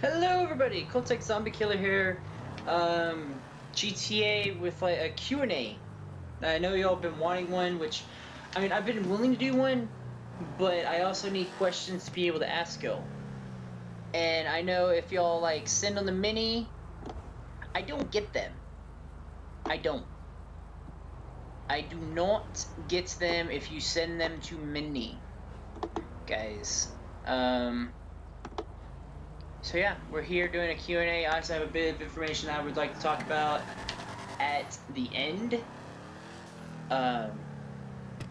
Hello everybody, Cultec Zombie Killer here. GTA with like a Q&A. I know y'all been wanting one, which, I mean, I've been willing to do one, but I also need questions to be able to ask y'all. And I know if y'all like send on the mini, I don't get them. I don't. I do not get them if you send them to mini, guys. So yeah, we're here doing a Q&A. I also have a bit of information I would like to talk about at the end. But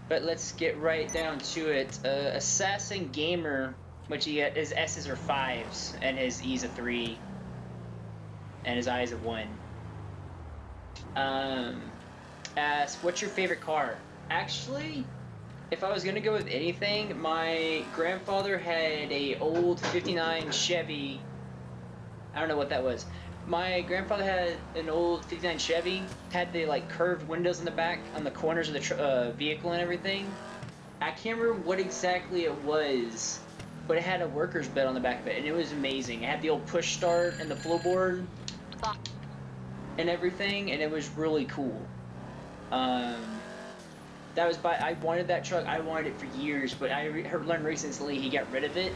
let's get right down to it. Assassin Gamer, which his S's are 5s, and his E's a 3, and his I's a 1. Asks, what's your favorite car? Actually, if I was gonna go with anything, my grandfather had a old 59 Chevy. I don't know what that was. My grandfather had an old 59 Chevy, had the like curved windows in the back on the corners of the vehicle and everything. I can't remember what exactly it was, but it had a worker's bed on the back of it, and it was amazing. It had the old push start and the floorboard and everything, and it was really cool. That was I wanted that truck. I wanted it for years, but I learned recently he got rid of it,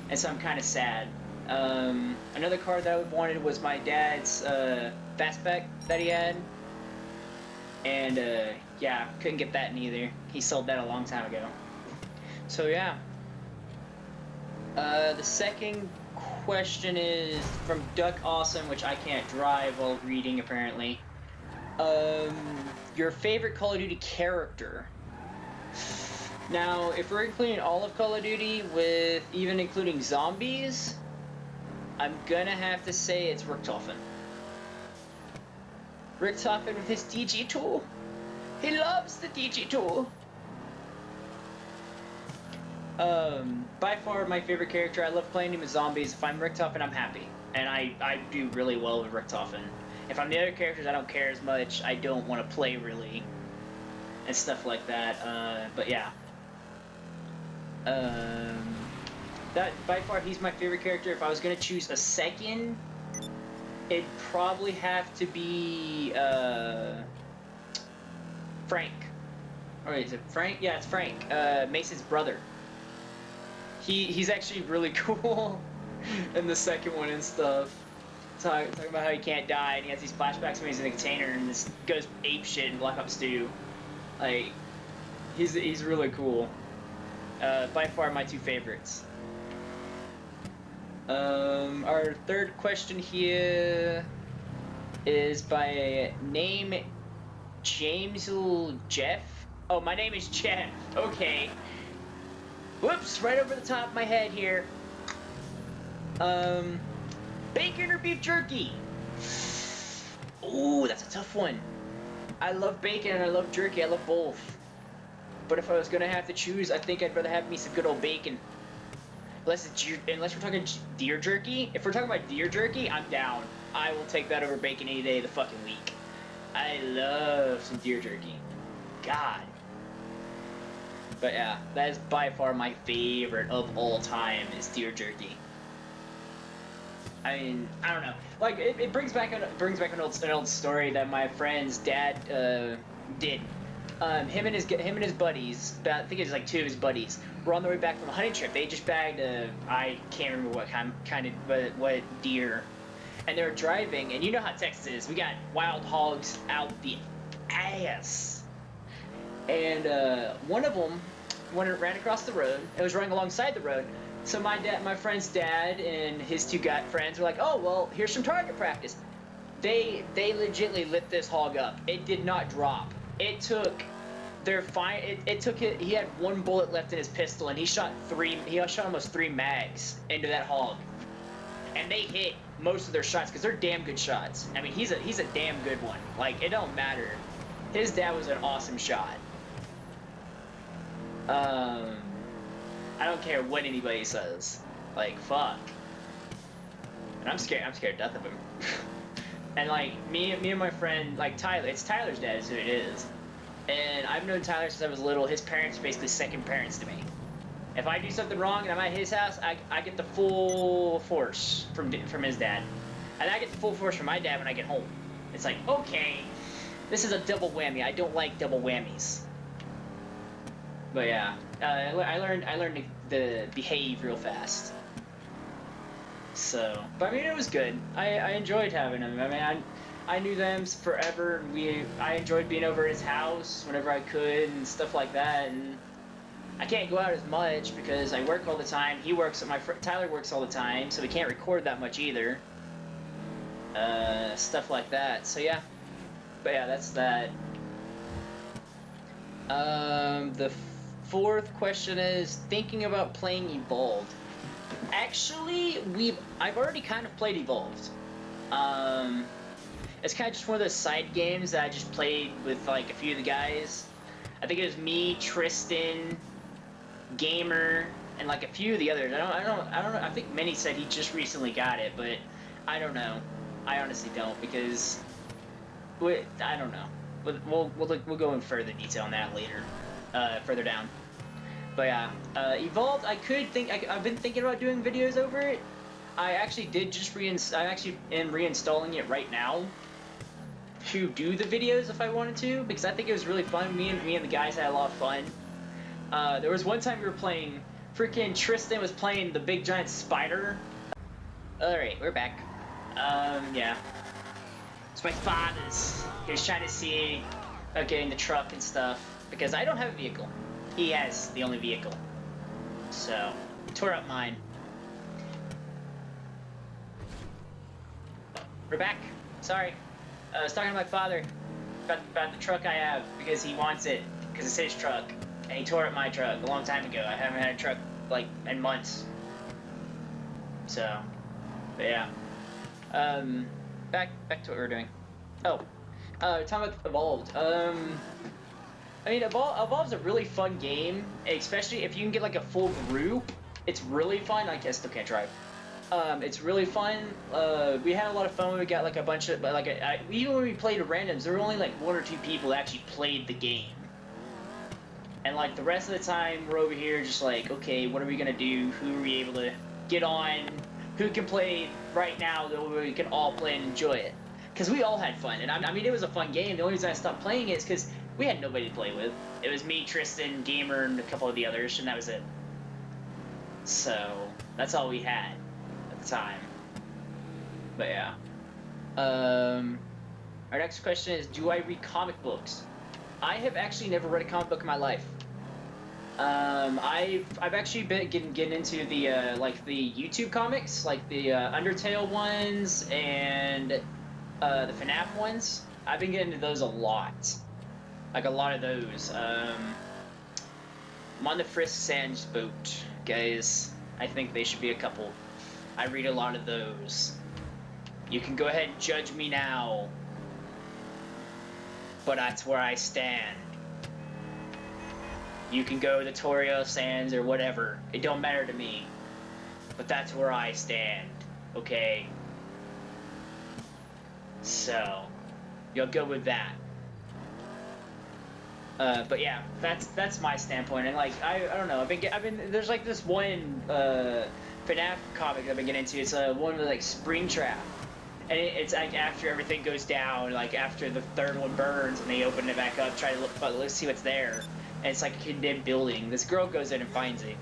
and so I'm kind of sad. Another car that I wanted was my dad's fastback that he had, and yeah, couldn't get that neither. He sold that a long time ago. So yeah. The second question is from Duck Awesome, which I can't drive while reading apparently. Your favorite Call of Duty character? Now, if we're including all of Call of Duty, with even including zombies, I'm gonna have to say it's Richtofen. Richtofen with his DG tool. He loves the DG tool. By far my favorite character. I love playing him with zombies. If I'm Richtofen, I'm happy. And I do really well with Richtofen. If I'm the other characters, I don't care as much. I don't want to play really. And stuff like that. But yeah. That, by far, he's my favorite character. If I was going to choose a second, it'd probably have to be, Frank. Or is it Frank? Yeah, it's Frank. Mason's brother. He's actually really cool in the second one and stuff. Talking about how he can't die, and he has these flashbacks when he's in the container, and this goes ape shit in Black Ops 2. Like, he's really cool. By far my two favorites. Our third question here is by name James Jeff. Oh, my name is Jeff. Okay. Whoops, right over the top of my head here. Bacon or beef jerky? Ooh, that's a tough one. I love bacon and I love jerky. I love both. But if I was gonna have to choose, I think I'd rather have me some good old bacon. Unless we're talking deer jerky. If we're talking about deer jerky, I'm down. I will take that over bacon any day of the fucking week. I love some deer jerky. God. But yeah, that is by far my favorite of all time is deer jerky. I mean, I don't know. Like, it brings back an old story that my friend's dad did. Him and his buddies, I think it was like two of his buddies, were on their way back from a hunting trip. They just bagged I can't remember what deer, and they were driving. And you know how Texas is. We got wild hogs out the ass. And one of them ran across the road. It was running alongside the road. So my friend's dad and his two friends were like, "Oh well, here's some target practice." They legitimately lit this hog up. It did not drop. It took he had one bullet left in his pistol, and he shot almost 3 mags into that hog. And they hit most of their shots because they're damn good shots. I mean, he's a damn good one. Like, it don't matter. His dad was an awesome shot. I don't care what anybody says. Like, fuck. And I'm scared to death of him. And like, me and my friend, like Tyler, it's Tyler's dad is who it is. And I've known Tyler since I was little. His parents are basically second parents to me. If I do something wrong and I'm at his house, I get the full force from his dad, and I get the full force from my dad when I get home. It's like, okay, this is a double whammy. I don't like double whammies. But yeah, I learned to behave real fast. So, but I mean, it was good. I enjoyed having them. I mean, I knew them forever, and I enjoyed being over at his house whenever I could and stuff like that. And I can't go out as much because I work all the time. He works. Tyler works all the time, so we can't record that much either. Stuff like that. So yeah, but yeah, that's that. The fourth question is thinking about playing Evolved. Actually, I've already kind of played Evolved. It's kind of just one of those side games that I just played with like a few of the guys. I think it was me, Tristan, Gamer, and like a few of the others. I don't know. I think Minnie said he just recently got it, but I don't know. I honestly don't because I don't know. We'll go in further detail on that later, further down. But yeah, Evolved. I've been thinking about doing videos over it. I actually did just I actually am reinstalling it right now to do the videos if I wanted to, because I think it was really fun. Me and the guys had a lot of fun. There was one time we were playing. Freaking Tristan was playing the big giant spider. All right, we're back. Yeah. It's my father's. He was trying to see about getting the truck and stuff because I don't have a vehicle. He has the only vehicle. So, tore up mine. We're back. Sorry. I was talking to my father about the truck I have because he wants it because it's his truck. And he tore up my truck a long time ago. I haven't had a truck like in months. So, but yeah. Back to what we were doing. Oh, talking about Evolved. I mean, Evolved's a really fun game, especially if you can get like a full group. It's really fun. I still can't drive. It's really fun. We had a lot of fun when we got like a bunch of even when we played at randoms, there were only like 1 or 2 people that actually played the game. And like the rest of the time, we're over here just like, okay, what are we gonna do? Who are we able to get on? Who can play right now that we can all play and enjoy it? Because we all had fun, and I mean, it was a fun game. The only reason I stopped playing it is because we had nobody to play with. It was me, Tristan, Gamer, and a couple of the others, and that was it. So that's all we had at the time. But yeah. Our next question is, do I read comic books? I have actually never read a comic book in my life. I've actually been getting into the like the YouTube comics, like the Undertale ones and the FNAF ones. I've been getting into those a lot, like a lot of those. I'm on the Frisk Sans boat, guys. I think they should be a couple. I read a lot of those. You can go ahead and judge me now, but that's where I stand. You can go to Torio Sans or whatever. It don't matter to me. But that's where I stand. Okay? So, you'll go with that. But yeah, that's my standpoint. And like, I don't know. I've been there's like this one FNAF comic I've been getting into. It's one with like Springtrap. And it's like after everything goes down, like after the third one burns and they open it back up, try to let's see what's there. And it's like a condemned building. This girl goes in and finds it.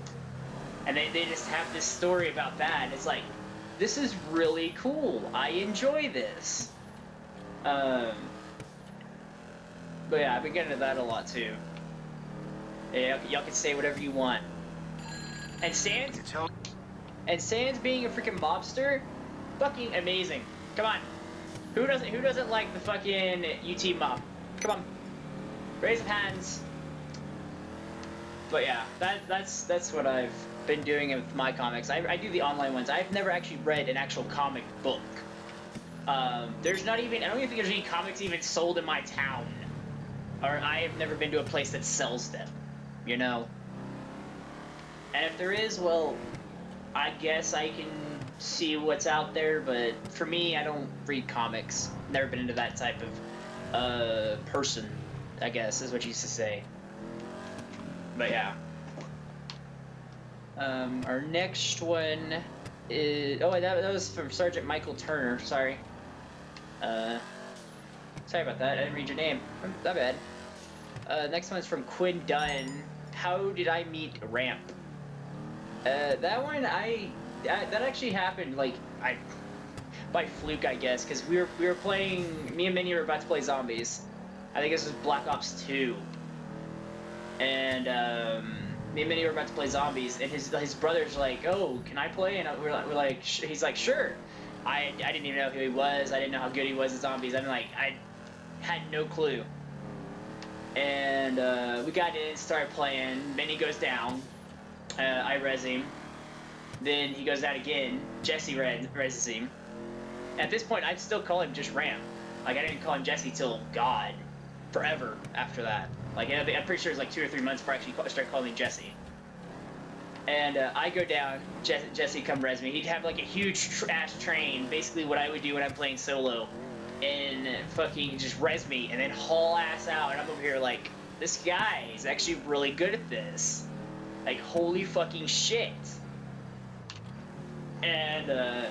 And they just have this story about that. And it's like, this is really cool. I enjoy this. But yeah, I've been getting into that a lot too. Yeah, y'all can say whatever you want. And Sans being a freaking mobster, fucking amazing. Come on. Who doesn't like the fucking UT mob? Come on. Raise hands. But yeah, that's what I've been doing with my comics. I do the online ones. I've never actually read an actual comic book. There's not even, I don't even think there's any comics even sold in my town. Or I have never been to a place that sells them, you know? And if there is, well, I guess I can see what's out there, but for me, I don't read comics. Never been into that type of, person, I guess, is what you used to say. But yeah. Our next one is... Oh, that was from Sergeant Michael Turner. Sorry. Sorry about that. I didn't read your name. Not bad. Next one's from Quinn Dunn. How did I meet Ramp? That one, that actually happened, like, by fluke, I guess, because we were playing... Me and Minnie were about to play zombies. I think this was Black Ops 2. And, me and Minnie were about to play zombies, and his brother's like, oh, can I play? And we're like, he's like, sure. I didn't even know who he was. I didn't know how good he was at zombies. I had no clue. And we got in, started playing. Minnie goes down. I res him. Then he goes down again. Jesse reses him. At this point, I'd still call him just Ramp. Like, I didn't call him Jesse till God. Forever after that. Like, I'm pretty sure it was like 2 or 3 months before I actually started calling him Jesse. And I go down, Jesse come res me. He'd have like a huge ass train, basically what I would do when I'm playing solo, and fucking just res me and then haul ass out. And I'm over here like, this guy is actually really good at this. Like, holy fucking shit. And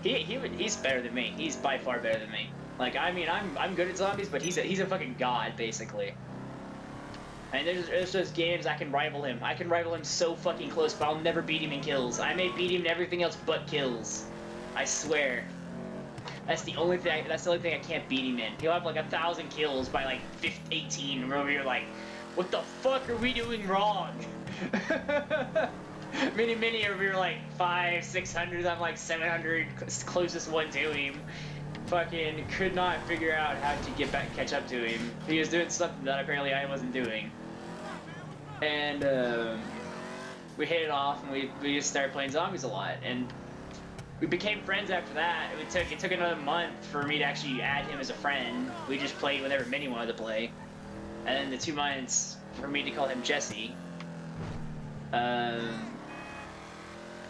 he's better than me. He's by far better than me. Like, I mean, I'm good at zombies, but he's a fucking god, basically. And there's those games I can rival him. I can rival him so fucking close, but I'll never beat him in kills. I may beat him in everything else but kills. I swear. That's the only thing I can't beat him in. He'll have like 1,000 kills by like 18, and we're over here like, what the fuck are we doing wrong? Mini over here like 500, 600. I'm like 700, closest one to him. Fucking could not figure out how to catch up to him. He was doing something that apparently I wasn't doing. And we hit it off, and we just started playing zombies a lot, and we became friends after that. It took another month for me to actually add him as a friend. We just played whenever Minnie wanted to play, and then the 2 months for me to call him Jesse. And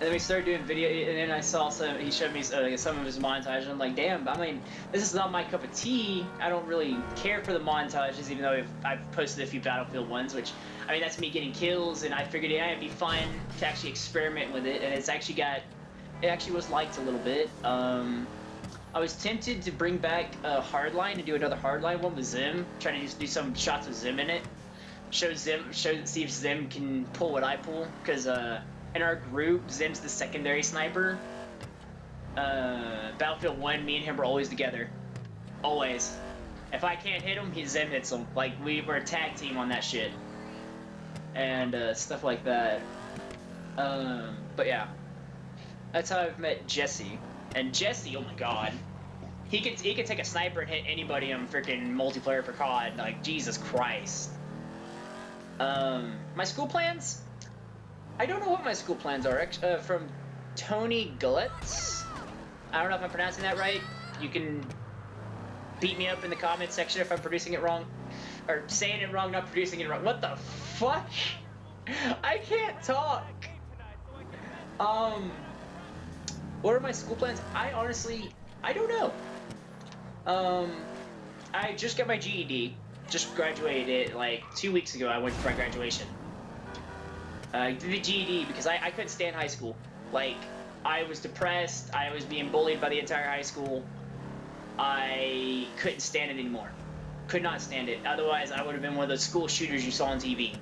then we started doing video, and then I saw he showed me some of his montages, and I'm like, damn, I mean, this is not my cup of tea. I don't really care for the montages, even though I've posted a few Battlefield ones, which, I mean, that's me getting kills, and I figured it'd be fun to actually experiment with it, and it actually was liked a little bit. I was tempted to bring back Hardline and do another Hardline one with Zim, trying to do some shots with Zim in it. See if Zim can pull what I pull, because, in our group, Zim's the secondary sniper. Battlefield 1, me and him were always together. Always. If I can't hit him, Zim hits him. Like, we were a tag team on that shit. And, stuff like that. But yeah. That's how I've met Jesse. And Jesse, oh my god. He could take a sniper and hit anybody on freaking multiplayer for COD. Like, Jesus Christ. My school plans? I don't know what my school plans are. From Tony Gullets. I don't know if I'm pronouncing that right. You can beat me up in the comments section if I'm producing it wrong. Or saying it wrong, not producing it wrong. What the fuck? I can't talk. What are my school plans? I don't know. I just got my GED. Just graduated like 2 weeks ago. I went for my graduation. I did the GED because I couldn't stand high school. Like, I was depressed, I was being bullied by the entire high school. I couldn't stand it anymore. Could not stand it. Otherwise, I would have been one of those school shooters you saw on TV.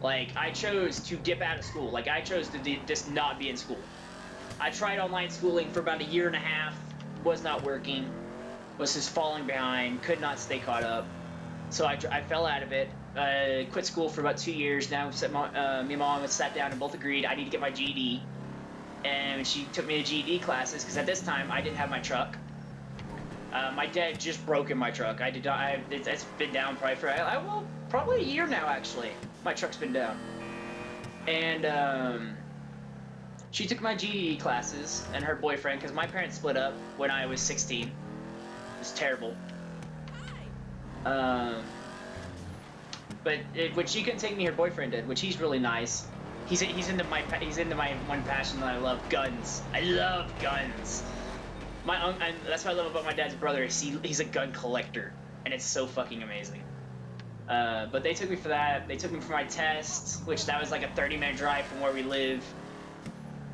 Like, I chose to dip out of school. Like, I chose to just not be in school. I tried online schooling for about 1.5 years. Was not working. Was just falling behind. Could not stay caught up. So I fell out of it. Quit school for about 2 years. Now me and my mom sat down and both agreed I need to get my GED. And she took me to GED classes because at this time I didn't have my truck. My dad just broken my truck. I did not. It's been down probably for probably 1 year now actually. My truck's been down. And she took my GED classes and her boyfriend because my parents split up when I was 16. It was terrible. But which she couldn't take me, her boyfriend did, which he's really nice. He's into my one passion that I love, guns. I love guns. And that's what I love about my dad's brother. He's a gun collector, and it's so fucking amazing. But they took me for that. They took me for my test, which that was like a 30-minute drive from where we live.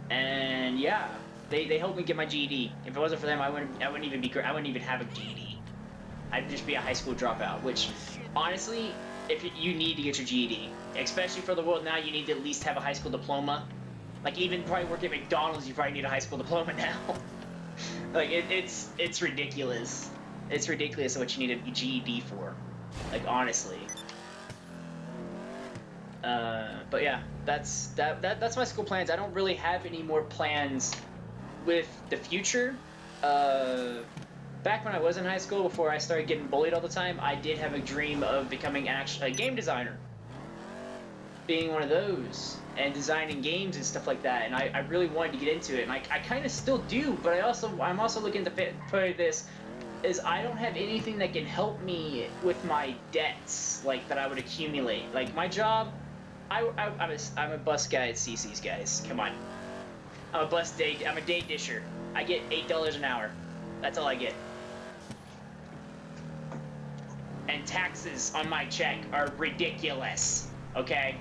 And yeah, they helped me get my GED. If it wasn't for them, I wouldn't even have a GED. I'd just be a high school dropout. Which, honestly, if you need to get your GED, especially for the world now, you need to at least have a high school diploma. Like even probably working at McDonald's, you probably need a high school diploma now. Like it's ridiculous. It's ridiculous what you need a GED for. Like honestly. But yeah, that's my school plans. I don't really have any more plans with the future. Back when I was in high school, before I started getting bullied all the time, I did have a dream of becoming a game designer. Being one of those, and designing games and stuff like that, and I really wanted to get into it, and I kind of still do, but I'm also looking to put this, is I don't have anything that can help me with my debts, like, that I would accumulate. Like, my job, I'm a bus guy at CC's, guys. Come on. I'm a day disher. I get $8 an hour. That's all I get. And taxes on my check are ridiculous, okay?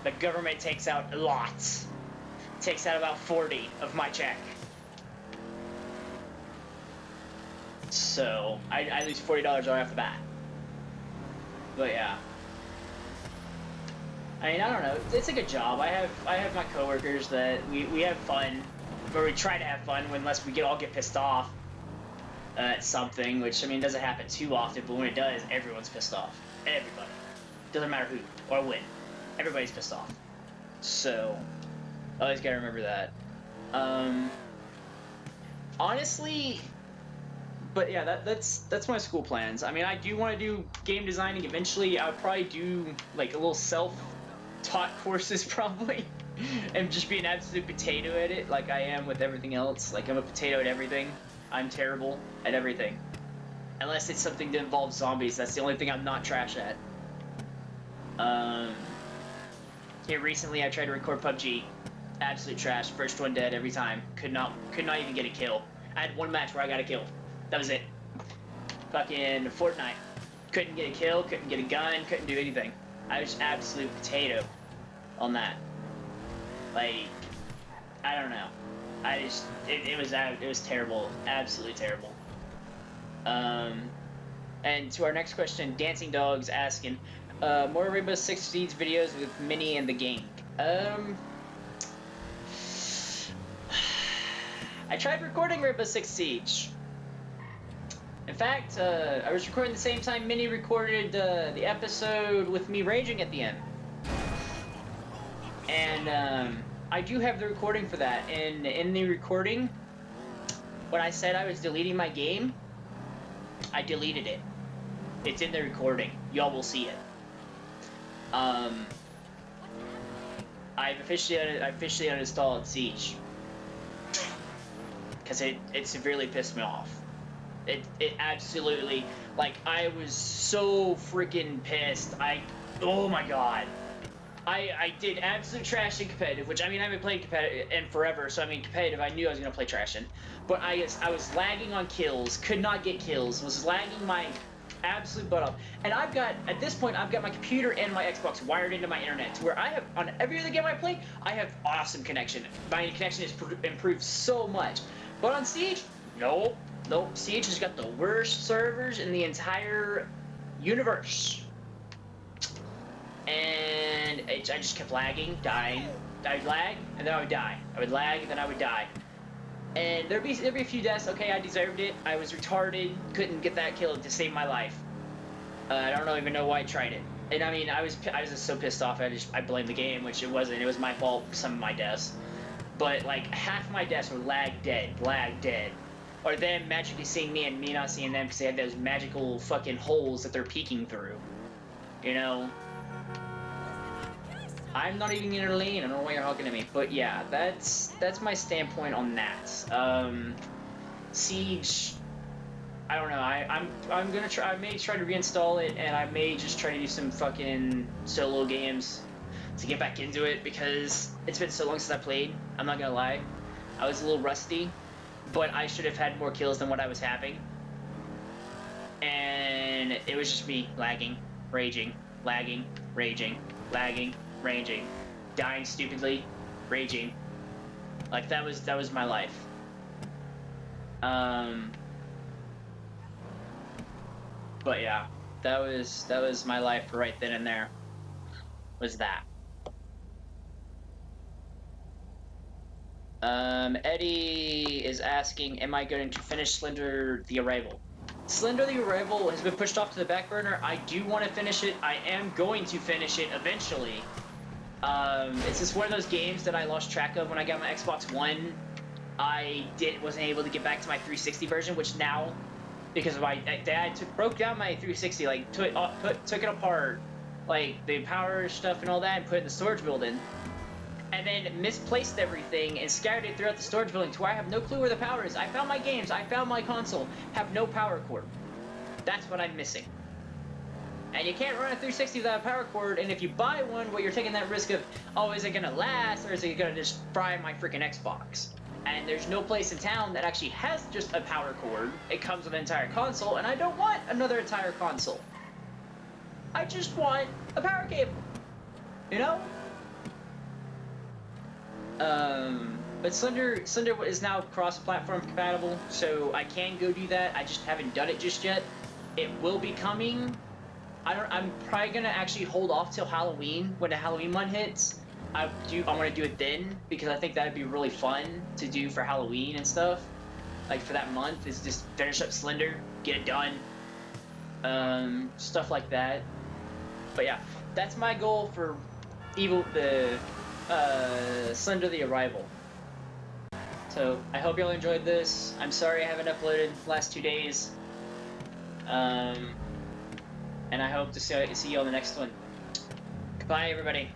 The government takes out lots. Takes out about 40 of my check. So, I lose $40 right off the bat. But yeah. I mean, I don't know. It's a good job. I have my coworkers that we have fun, or we try to have fun unless we all get pissed off at something, which I mean doesn't happen too often, but when it does, everyone's pissed off. Everybody. Doesn't matter who or when. Everybody's pissed off. So, always gotta remember that. Honestly, but yeah, that's my school plans. I mean, I do want to do game designing eventually. I would probably do like a little self-taught courses probably, and just be an absolute potato at it, like I am with everything else. Like I'm a potato at everything. I'm terrible at everything, unless it's something that involves zombies. That's the only thing I'm not trash at. Here recently, I tried to record PUBG. Absolute trash. First one dead every time. Could not even get a kill. I had one match where I got a kill. That was it. Fucking Fortnite. Couldn't get a kill, couldn't get a gun, couldn't do anything. I was absolute potato on that. Like, I don't know. It was terrible. Absolutely terrible. And to our next question, Dancing Dogs asking, more Rainbow Six Siege videos with Minnie and the gang. I tried recording Rainbow Six Siege. In fact, I was recording the same time Minnie recorded the episode with me raging at the end. And I do have the recording for that. And in the recording, when I said I was deleting my game, I deleted it. It's in the recording. Y'all will see it. I've officially uninstalled Siege because it severely pissed me off. It absolutely, like, I was so freaking pissed. Oh my god. I did absolute trash in competitive, which I mean I haven't played competitive in forever, so I mean competitive I knew I was gonna play trash in. But I was lagging on kills, could not get kills, was lagging my absolute butt off. And at this point, I've got my computer and my Xbox wired into my internet to where I have, on every other game I play, I have awesome connection. My connection has improved so much. But on Siege, nope. Siege has got the worst servers in the entire universe. And I just kept lagging, dying. I would lag, and then I would die. I would lag, and then I would die. And there'd be a few deaths. Okay, I deserved it. I was retarded. Couldn't get that kill to save my life. I don't even know why I tried it. And I mean, I was just so pissed off. I blamed the game, which it wasn't. It was my fault for some of my deaths. But like half my deaths were lag dead, or them magically seeing me and me not seeing them because they had those magical fucking holes that they're peeking through. You know. I'm not even in your lane. I don't know why you're honking at me. But yeah, that's my standpoint on that. Siege, I don't know. I'm gonna try. I may try to reinstall it, and I may just try to do some fucking solo games to get back into it because it's been so long since I played. I'm not gonna lie. I was a little rusty, but I should have had more kills than what I was having. And it was just me lagging. raging, lagging, raging, lagging, raging, dying stupidly, raging. Like that was my life. But yeah, that was my life right then and there. Was that. Eddie is asking, am I going to finish Slender the Arrival? Slender the Arrival has been pushed off to the back burner. I do want to finish it. I am going to finish it eventually. It's just one of those games that I lost track of when I got my Xbox One. I wasn't able to get back to my 360 version, which now, because my dad broke down my 360, like took it apart, like the power stuff and all that, and put it in the storage building, and then misplaced everything and scattered it throughout the storage building to where I have no clue where the power is. I found my games, I found my console, have no power cord. That's what I'm missing. And you can't run a 360 without a power cord, and if you buy one, well, you're taking that risk of, oh, is it gonna last, or is it gonna just fry my freaking Xbox? And there's no place in town that actually has just a power cord. It comes with an entire console, and I don't want another entire console. I just want a power cable. You know? But Slender is now cross-platform compatible, so I can go do that. I just haven't done it just yet. It will be coming. I'm probably gonna actually hold off till Halloween, when the Halloween one hits. I want to do it then, because I think that'd be really fun to do for Halloween and stuff. Like for that month, is just finish up Slender, get it done, stuff like that. But yeah, that's my goal for Slender the Arrival. So I hope y'all enjoyed this. I'm sorry I haven't uploaded the last 2 days. And I hope to see you on the next one. Goodbye, everybody.